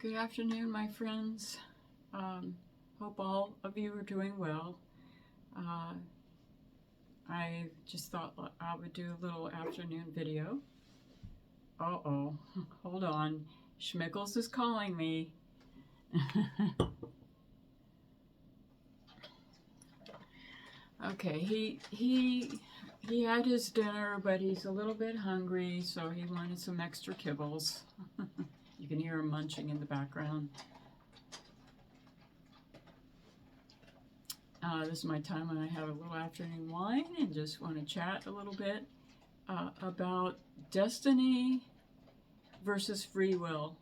Good afternoon, my friends. Hope all of you are doing well. I just thought I would do a little afternoon video. Uh-oh, hold on. Schmickles is calling me. Okay, he had his dinner, but he's a little bit hungry, so he wanted some extra kibbles. You can hear him munching in the background. This is my time when I have a little afternoon wine and just want to chat a little bit about destiny versus free will.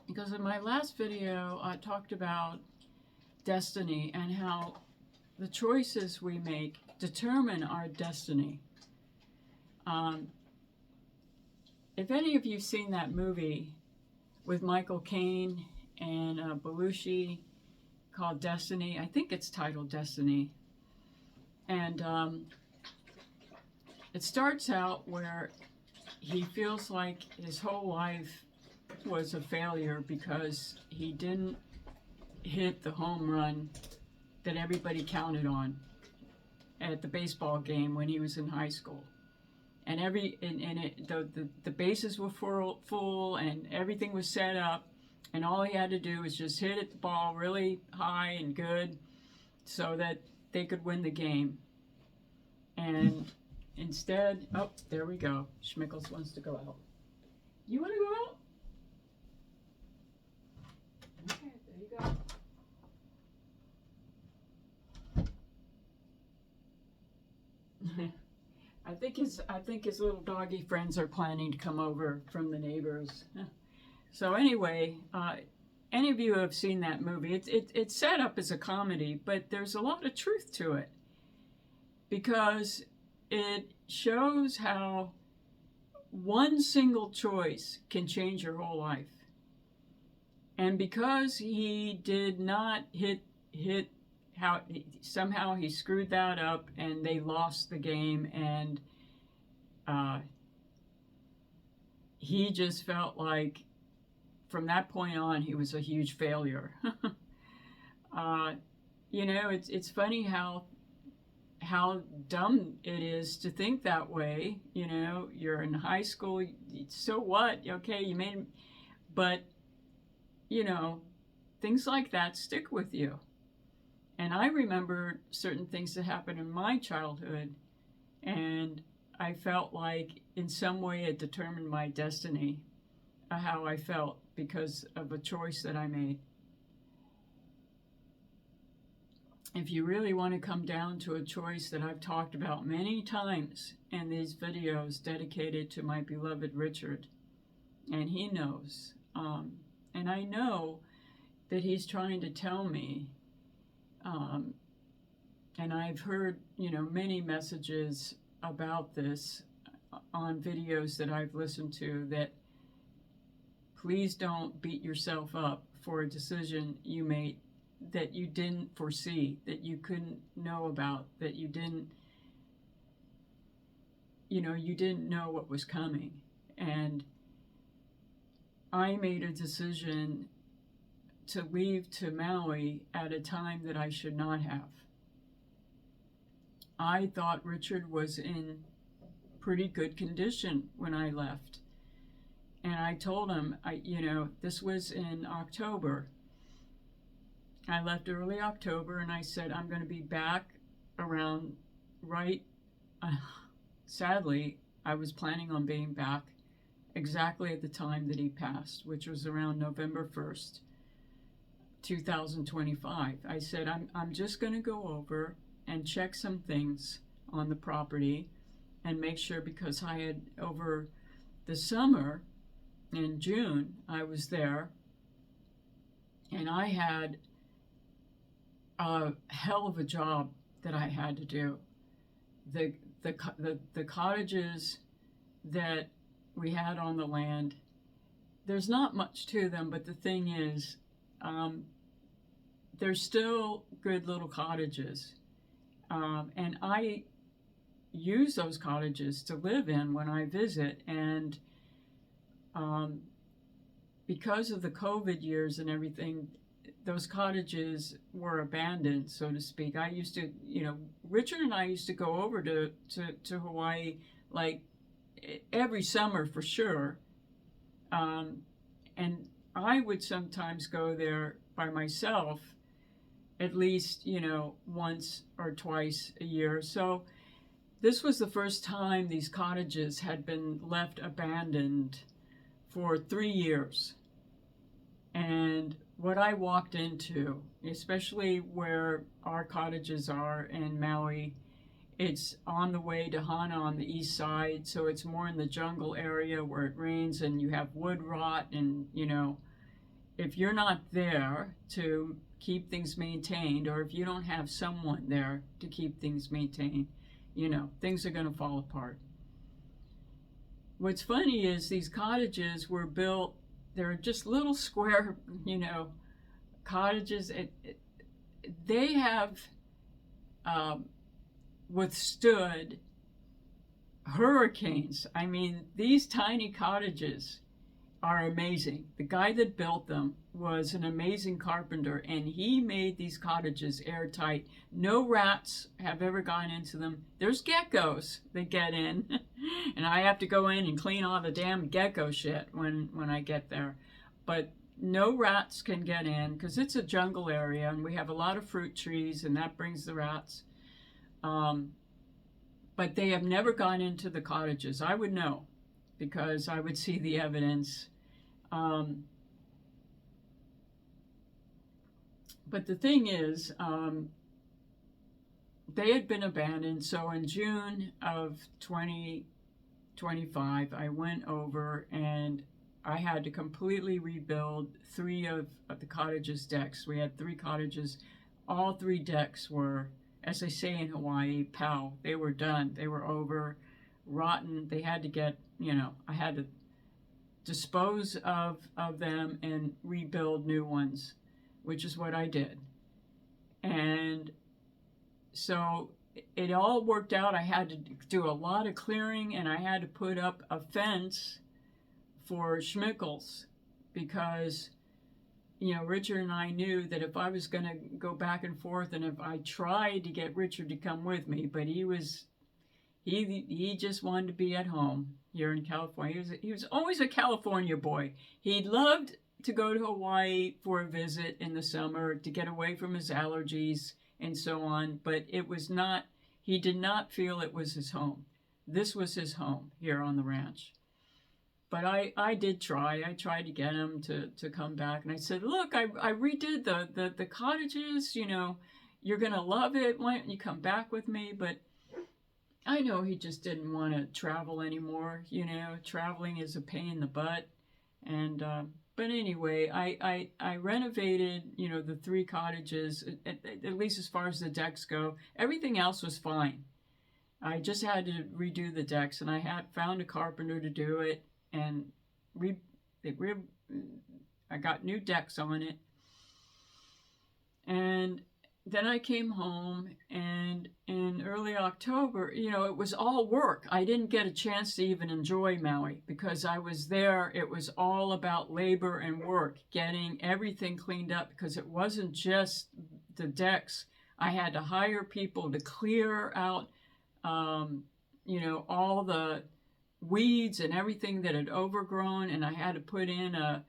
Because in my last video, I talked about destiny and how the choices we make determine our destiny. If any of you have seen that movie with Caine and Belushi called Destiny, I think it's titled Destiny, and it starts out where he feels like his whole life was a failure because he didn't hit the home run that everybody counted on at the baseball game when he was in high school. And the bases were full and everything was set up, and all he had to do was just hit the ball really high and good so that they could win the game. And instead, oh, there we go. Schmickles wants to go out. You want to go out? Okay, there you go. I think his little doggy friends are planning to come over from the neighbors. So anyway, any of you who have seen that movie, it's set up as a comedy, but there's a lot of truth to it because it shows how one single choice can change your whole life. And because he did not hit how somehow he screwed that up and they lost the game, and he just felt like from that point on he was a huge failure. You know, it's funny how dumb it is to think that way. You know, you're in high school, so what? Okay, you made, but you know, things like that stick with you. And I remember certain things that happened in my childhood, and I felt like in some way it determined my destiny, how I felt because of a choice that I made. If you really want to come down to a choice that I've talked about many times in these videos dedicated to my beloved Richard, and he knows, and I know that he's trying to tell me, and I've heard, you know, many messages about this on videos that I've listened to, that please don't beat yourself up for a decision you made that you didn't foresee, that you couldn't know about, that you didn't know what was coming. And I made a decision to leave to Maui at a time that I should not have. I thought Richard was in pretty good condition when I left. And I told him, this was in October. I left early October, and I said, I'm going to be back around sadly, I was planning on being back exactly at the time that he passed, which was around November 1st. 2025. I said, I'm just going to go over and check some things on the property and make sure, because I had, over the summer in June, I was there and I had a hell of a job that I had to do. The cottages that we had on the land, there's not much to them, but the thing is, they're still good little cottages, and I use those cottages to live in when I visit, and because of the COVID years and everything, those cottages were abandoned, so to speak. I used to, Richard and I used to go over to Hawaii like every summer for sure. And I would sometimes go there by myself at least, once or twice a year. So this was the first time these cottages had been left abandoned for 3 years. And what I walked into, especially where our cottages are in Maui, it's on the way to Hana on the east side, so it's more in the jungle area where it rains and you have wood rot, and if you're not there to keep things maintained, or if you don't have someone there to keep things maintained, things are going to fall apart. What's funny is these cottages were built, they're just little square, cottages. They have withstood hurricanes. I mean, these tiny cottages are amazing. The guy that built them was an amazing carpenter, and he made these cottages airtight. No rats have ever gone into them. There's geckos that get in, and I have to go in and clean all the damn gecko shit when I get there. But no rats can get in because it's a jungle area, and we have a lot of fruit trees, and that brings the rats. But they have never gone into the cottages. I would know because I would see the evidence. But the thing is, they had been abandoned. So in June of 2025, I went over and I had to completely rebuild 3 of the cottages' decks. We had 3 cottages. All 3 decks were, as they say in Hawaii, pow. They were done. They were over, rotten. They had to get, I had to dispose of them and rebuild new ones, which is what I did. And so it all worked out. I had to do a lot of clearing, and I had to put up a fence for schmickles because, Richard and I knew that if I was going to go back and forth, and if I tried to get Richard to come with me, but he just wanted to be at home here in California. He was always a California boy. He loved to go to Hawaii for a visit in the summer to get away from his allergies and so on, but he did not feel it was his home. This was his home here on the ranch. But I did try. I tried to get him to come back, and I said, look, I redid the cottages, you're going to love it. Why don't you come back with me? But I know he just didn't want to travel anymore. Traveling is a pain in the butt. And but anyway, I renovated, the 3 cottages, at least as far as the decks go. Everything else was fine. I just had to redo the decks, and I had found a carpenter to do it, and I got new decks on it. And then I came home, and in early October, it was all work. I didn't get a chance to even enjoy Maui because I was there. It was all about labor and work, getting everything cleaned up because it wasn't just the decks. I had to hire people to clear out, all the weeds and everything that had overgrown, and I had to put in a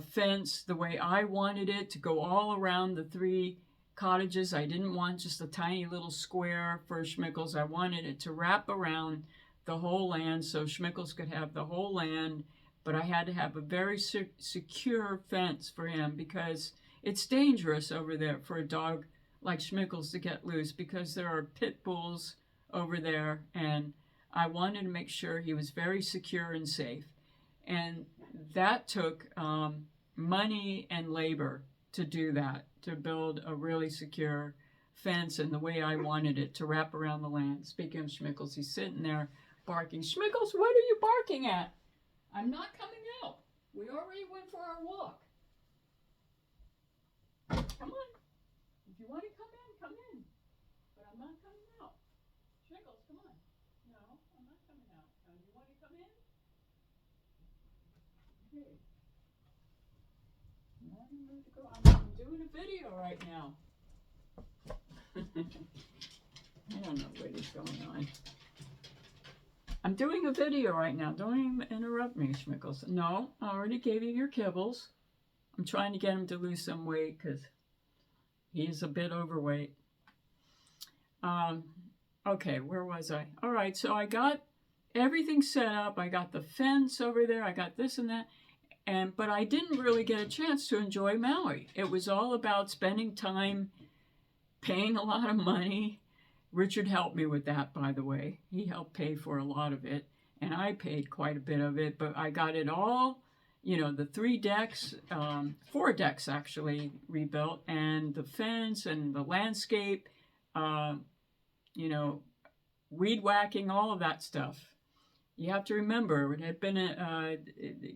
fence the way I wanted it to go all around the 3 cottages. I didn't want just a tiny little square for Schmickles. I wanted it to wrap around the whole land so Schmickles could have the whole land, but I had to have a very secure fence for him because it's dangerous over there for a dog like Schmickles to get loose because there are pit bulls over there, and I wanted to make sure he was very secure and safe. And that took money and labor to do that, to build a really secure fence in the way I wanted it to wrap around the land. Speaking of Schmickles, he's sitting there barking. Schmickles, what are you barking at? I'm not coming out. We already went for our walk. Come on. If you want to come in, come in. But I'm not coming out. Schmickles, come on. No, I'm not coming out. Now, you want to come in? Okay. I'm doing a video right now. I don't know what is going on. I'm doing a video right now. Don't even interrupt me, Schmickles. No, I already gave you your kibbles. I'm trying to get him to lose some weight because he's a bit overweight. Okay, where was I? All right, so I got everything set up. I got the fence over there. I got this and that. But I didn't really get a chance to enjoy Maui. It was all about spending time, paying a lot of money. Richard helped me with that, by the way. He helped pay for a lot of it, and I paid quite a bit of it, but I got it all, the 3 decks, 4 decks actually rebuilt, and the fence and the landscape, weed whacking, all of that stuff. You have to remember, it had been,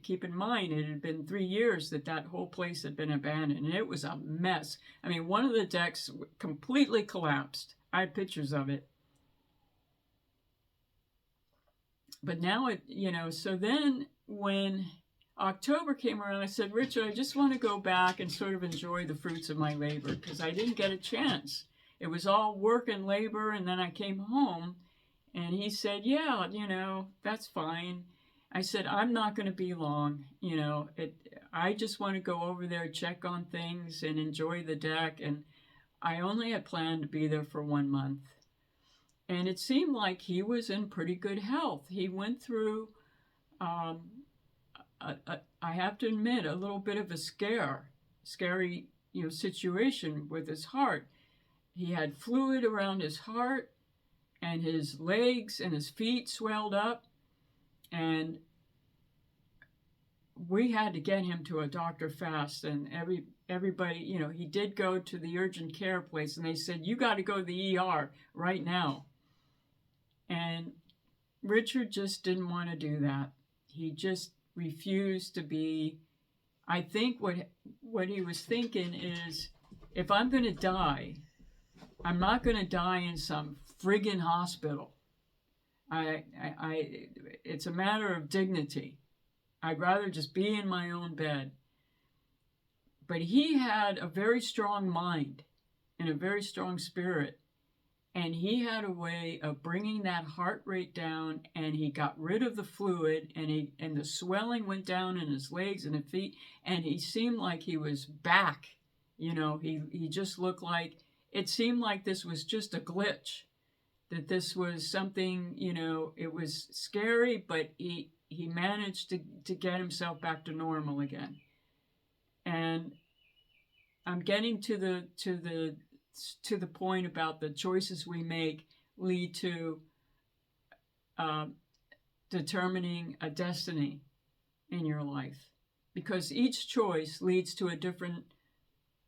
keep in mind, it had been 3 years that whole place had been abandoned, and it was a mess. I mean, one of the decks completely collapsed. I had pictures of it. But now so then when October came around, I said, Richard, I just want to go back and sort of enjoy the fruits of my labor because I didn't get a chance. It was all work and labor, and then I came home, and he said, yeah, that's fine. I said, I'm not going to be long. I just want to go over there, check on things, and enjoy the deck, and I only had planned to be there for 1 month. And it seemed like he was in pretty good health. He went through, I have to admit, a little bit of a scary, situation with his heart. He had fluid around his heart, and his legs and his feet swelled up. And we had to get him to a doctor fast, and everybody, he did go to the urgent care place, and they said, you got to go to the ER right now. And Richard just didn't want to do that. He just refused to be. I think what he was thinking is, if I'm going to die, I'm not going to die in some friggin' hospital. It's a matter of dignity. I'd rather just be in my own bed. But he had a very strong mind and a very strong spirit. And he had a way of bringing that heart rate down, and he got rid of the fluid, and the swelling went down in his legs and his feet, and he seemed like he was back. He just looked like, it seemed like this was just a glitch, that this was something, it was scary, but he managed to get himself back to normal again. And I'm getting to the point about the choices we make lead to determining a destiny in your life, because each choice leads to a different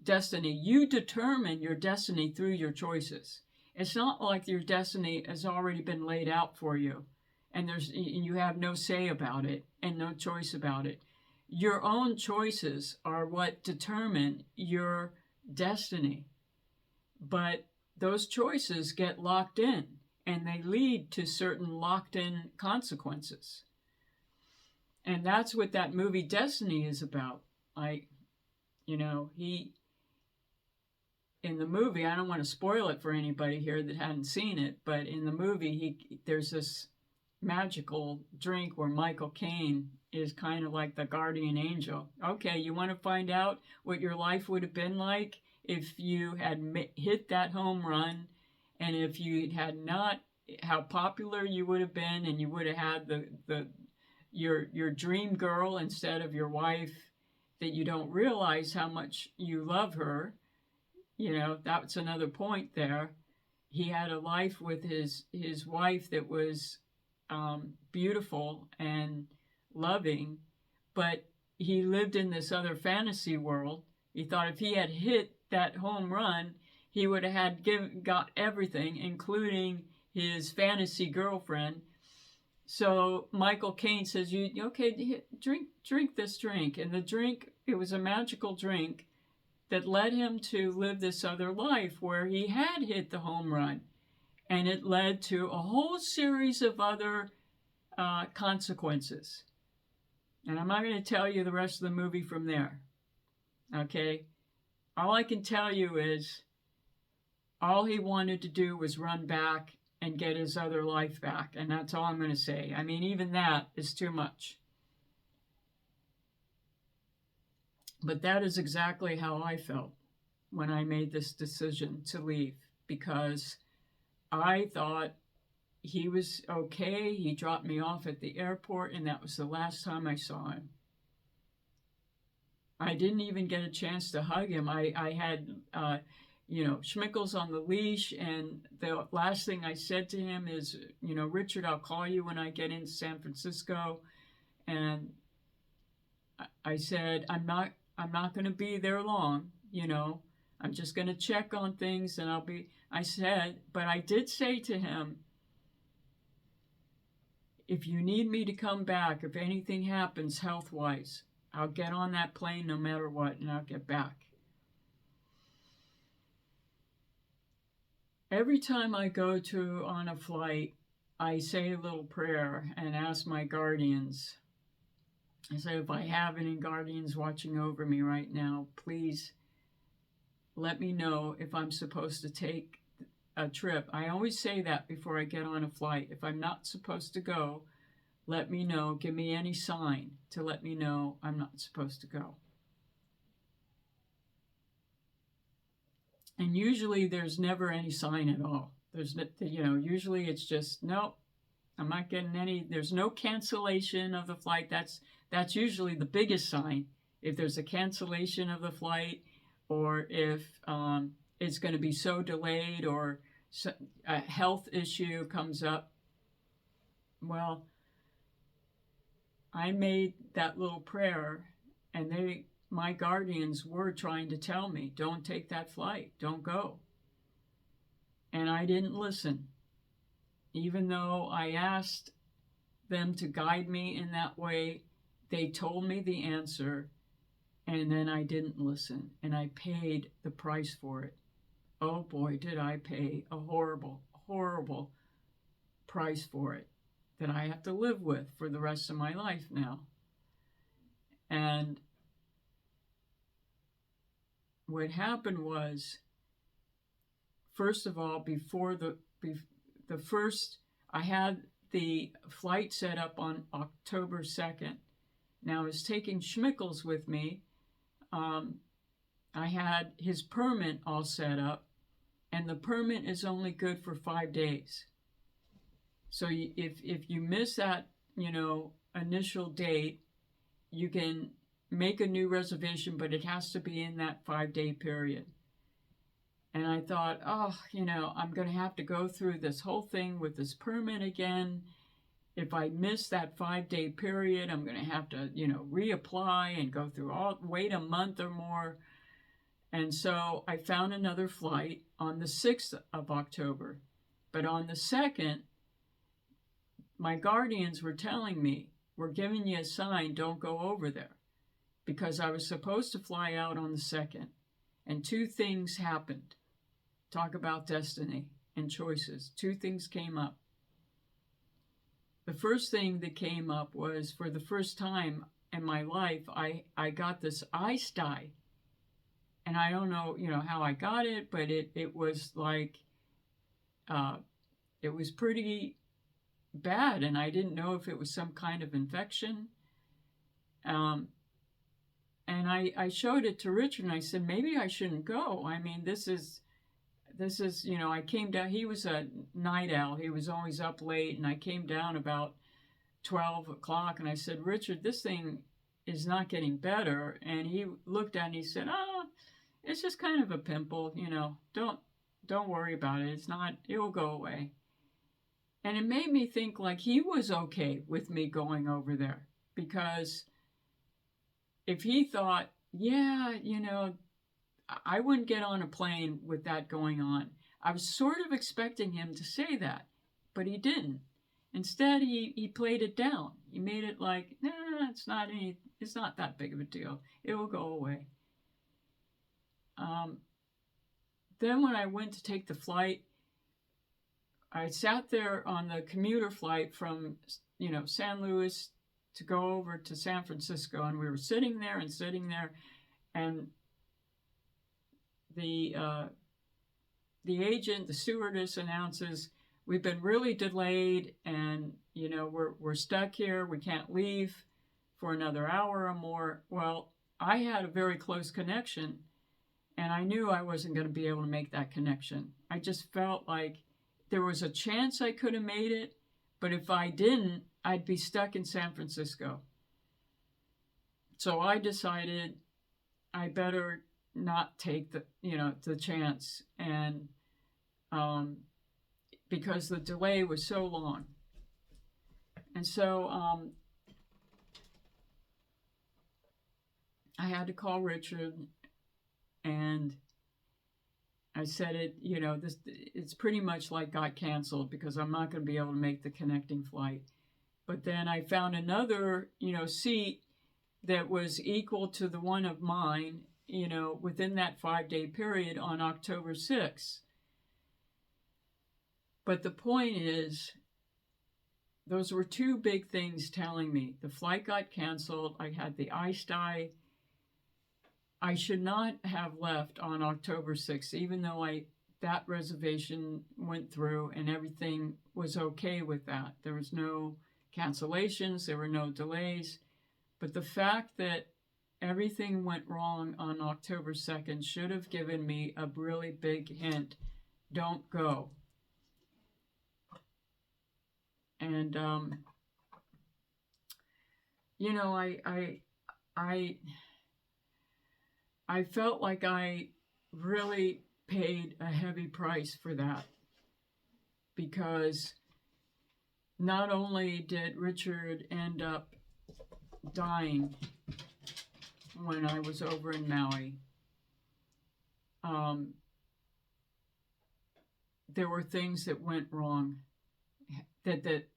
destiny. You determine your destiny through your choices. It's not like your destiny has already been laid out for you, and you have no say about it and no choice about it. Your own choices are what determine your destiny. But those choices get locked in, and they lead to certain locked-in consequences. And that's what that movie Destiny is about. In the movie, I don't want to spoil it for anybody here that hadn't seen it, but in the movie, there's this magical drink where Michael Caine is kind of like the guardian angel. Okay, you want to find out what your life would have been like if you had hit that home run, and if you had not, how popular you would have been, and you would have had your dream girl instead of your wife, that you don't realize how much you love her. That's another point there. He had a life with his wife that was beautiful and loving, but he lived in this other fantasy world. He thought if he had hit that home run, he would have got everything, including his fantasy girlfriend. So Michael Caine says, drink this drink. And the drink, it was a magical drink that led him to live this other life where he had hit the home run. And it led to a whole series of other consequences. And I'm not going to tell you the rest of the movie from there. Okay? All I can tell you is all he wanted to do was run back and get his other life back. And that's all I'm going to say. I mean, even that is too much. But that is exactly how I felt when I made this decision to leave, because I thought he was okay. He dropped me off at the airport, and that was the last time I saw him. I didn't even get a chance to hug him. I had, Schmickles on the leash, and the last thing I said to him is, Richard, I'll call you when I get into San Francisco. And I said, I'm not going to be there long, I'm just going to check on things, and I said, but I did say to him, if you need me to come back, if anything happens health-wise, I'll get on that plane no matter what, and I'll get back. Every time I go on a flight, I say a little prayer and ask my guardians. I say, if I have any guardians watching over me right now, please let me know if I'm supposed to take a trip. I always say that before I get on a flight. If I'm not supposed to go, let me know. Give me any sign to let me know I'm not supposed to go. And usually there's never any sign at all. Usually it's just, nope, I'm not getting any, there's no cancellation of the flight. That's usually the biggest sign. If there's a cancellation of the flight, or if it's going to be so delayed, or a health issue comes up. Well, I made that little prayer, and my guardians were trying to tell me, don't take that flight, don't go. And I didn't listen. Even though I asked them to guide me in that way, they told me the answer, and then I didn't listen, and I paid the price for it. Oh boy, did I pay a horrible, horrible price for it that I have to live with for the rest of my life now. And what happened was, first of all, I had the flight set up on October 2nd. Now I was taking Schmickles with me. I had his permit all set up, and the permit is only good for 5 days. So if you miss that, initial date, you can make a new reservation, but it has to be in that 5-day period. And I thought, I'm going to have to go through this whole thing with this permit again. If I miss that 5-day period, I'm going to have to, reapply and go through wait a month or more. And so I found another flight on the 6th of October. But on the 2nd, my guardians were telling me, we're giving you a sign, don't go over there. Because I was supposed to fly out on the 2nd. And 2 things happened. Talk about destiny and choices. 2 things came up. The first thing that came up was, for the first time in my life, I got this eye sty. And I don't know, how I got it, but it was like, it was pretty bad, and I didn't know if it was some kind of infection. And I showed it to Richard, and I said, maybe I shouldn't go. I mean, this is, I came down, he was a night owl. He was always up late, and I came down about 12 o'clock, and I said, Richard, this thing is not getting better. And he looked at it, and he said, it's just kind of a pimple, don't worry about it. It will go away. And it made me think like he was okay with me going over there, because if he thought, I wouldn't get on a plane with that going on. I was sort of expecting him to say that, but he didn't. Instead, he played it down. He made it like, it's not that big of a deal. It will go away. Then when I went to take the flight, I sat there on the commuter flight from, San Luis to go over to San Francisco, and we were sitting there, and the uh, the agent, the stewardess, announces, "We've been really delayed, and we're stuck here. We can't leave for another hour or more." Well, I had a very close connection, and I knew I wasn't going to be able to make that connection. I just felt like there was a chance I could have made it, but if I didn't, I'd be stuck in San Francisco. So I decided I better not take the chance, and because the delay was so long. And so I had to call Richard, and I said it's pretty much like got canceled because I'm not going to be able to make the connecting flight. But then I found another, seat that was equal to the one of mine, within that 5-day period on October 6th. But the point is, those were two big things telling me. The flight got canceled. I had the ice dye. I should not have left on October 6th, even though that reservation went through and everything was okay with that. There was no cancellations. There were no delays. But the fact that everything went wrong on October 2nd should have given me a really big hint. Don't go. And, I felt like I really paid a heavy price for that, because not only did Richard end up dying when I was over in Maui, there were things that went wrong that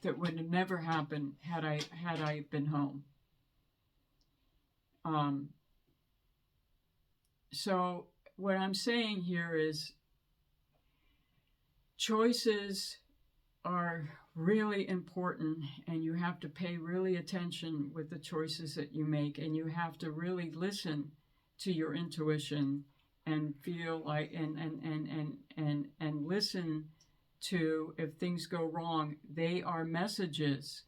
would have never happened had I been home. So what I'm saying here is choices are really important, and you have to pay really attention with the choices that you make, and you have to really listen to your intuition and feel like and listen to, if things go wrong, they are messages.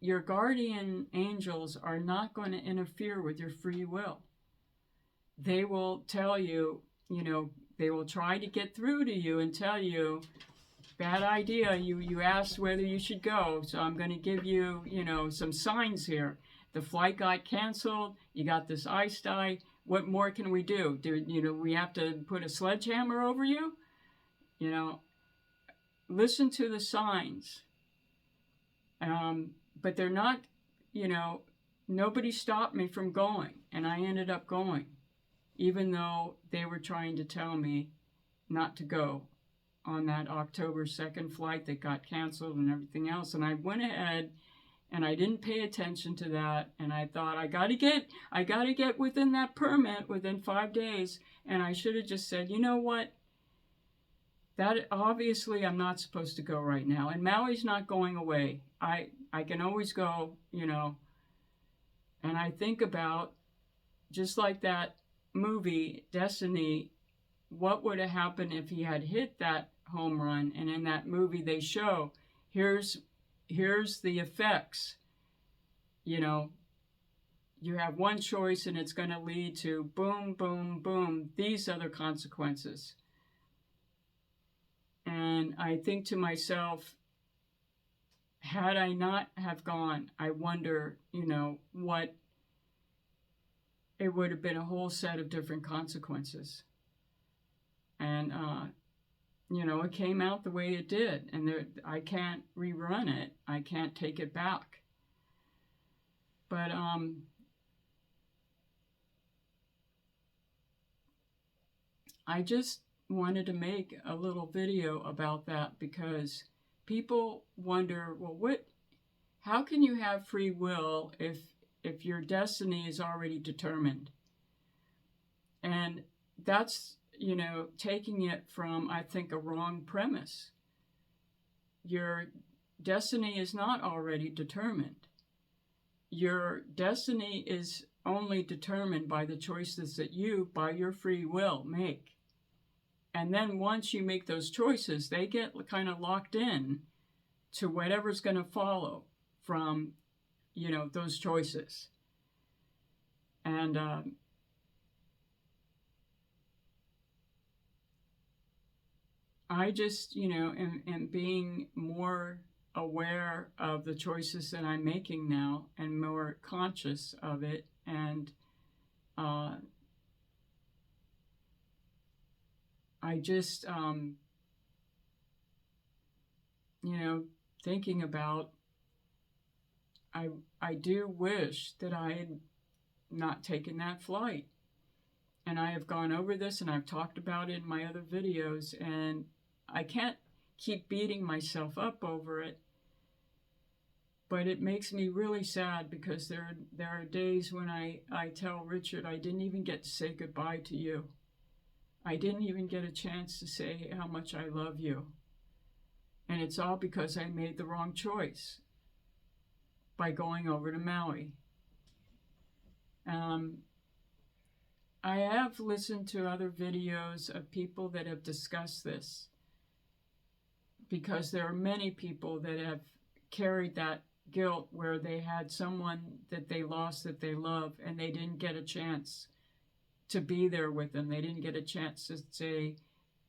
Your guardian angels are not going to interfere with your free will. They will tell you, they will try to get through to you and tell you, bad idea, you asked whether you should go, so I'm going to give you, some signs here. The flight got canceled, you got this ice dye, what more can we do? We have to put a sledgehammer over you? Listen to the signs. But they're not, nobody stopped me from going, and I ended up going, even though they were trying to tell me not to go on that October 2nd flight that got canceled and everything else. And I went ahead and I didn't pay attention to that. And I thought, I got to get within that permit within 5 days. And I should have just said, you know what? That obviously I'm not supposed to go right now. And Maui's not going away. I can always go, and I think about, just like that movie, Destiny, what would have happened if he had hit that home run? And in that movie they show, here's the effects. You have one choice and it's going to lead to boom, boom, boom, these other consequences. And I think to myself, had I not have gone, I wonder, what, it would have been a whole set of different consequences. And, it came out the way it did. And I can't rerun it. I can't take it back. But, I just wanted to make a little video about that, because people wonder, well, how can you have free will if your destiny is already determined? And that's, taking it from, I think, a wrong premise. Your destiny is not already determined. Your destiny is only determined by the choices that you, by your free will, make. And then once you make those choices, they get kind of locked in to whatever's going to follow from, those choices. And I just, am being more aware of the choices that I'm making now and more conscious of it. And I just, thinking about, I do wish that I had not taken that flight. And I have gone over this and I've talked about it in my other videos, and I can't keep beating myself up over it. But it makes me really sad because there are days when I tell Richard, I didn't even get to say goodbye to you. I didn't even get a chance to say how much I love you. And it's all because I made the wrong choice by going over to Maui. I have listened to other videos of people that have discussed this, because there are many people that have carried that guilt where they had someone that they lost that they love and they didn't get a chance to be there with them. They didn't get a chance to say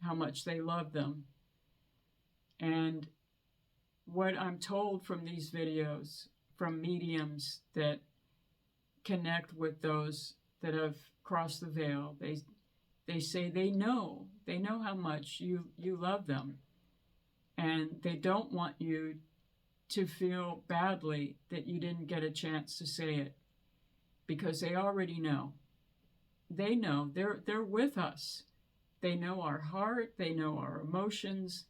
how much they love them. And what I'm told from these videos, from mediums that connect with those that have crossed the veil, they say they know how much you love them, and they don't want you to feel badly that you didn't get a chance to say it, because they already know. They know. They're with us. They know our heart. They know our emotions.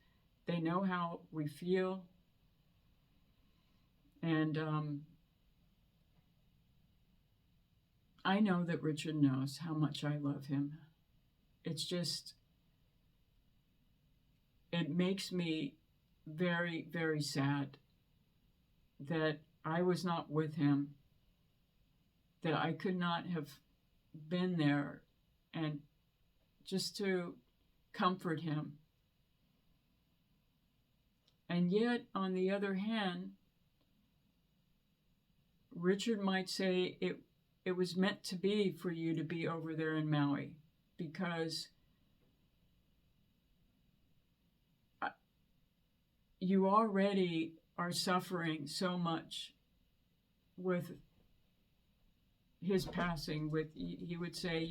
They know how we feel. And I know that Richard knows how much I love him. It's just, it makes me very, very sad that I was not with him, that I could not have been there and just to comfort him. And yet, on the other hand, Richard might say it was meant to be for you to be over there in Maui, because you already are suffering so much with his passing. He would say,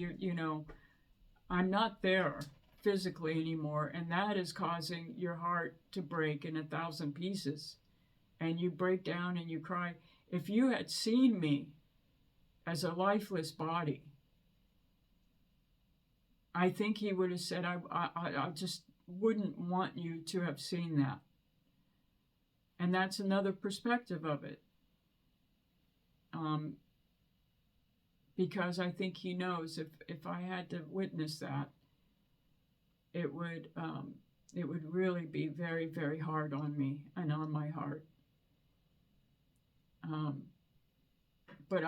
I'm not there physically anymore, and that is causing your heart to break in 1,000 pieces, and you break down and you cry. If you had seen me as a lifeless body, I think he would have said, I just wouldn't want you to have seen that. And that's another perspective of it. Because I think he knows if I had to witness that, it would really be very, very hard on me and on my heart. But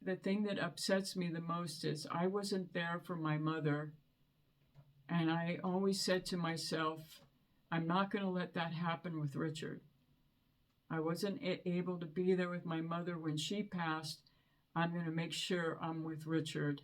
the thing that upsets me the most is I wasn't there for my mother, and I always said to myself, I'm not going to let that happen with Richard. I wasn't able to be there with my mother when she passed. I'm going to make sure I'm with Richard